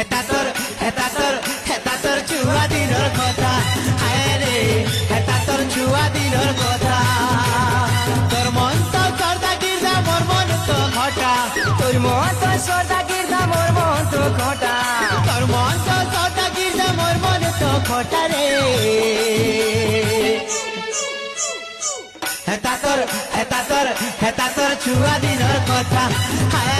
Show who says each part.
Speaker 1: হেতা তোর ছুয়া দিনর কথা হায় রে হেতা তোর ছুয়া দিনর কথা তোর মন তো সর্দা গির্জা মোর মন তো ঘটা
Speaker 2: তোর মন তো সর্দা গির্জা মোর মন তো ঘটা
Speaker 1: তোর মন তো সর্দা গির্জা মোর মন তো ঘটা রে হেতা তোর ছুয়া দিনর কথা হায়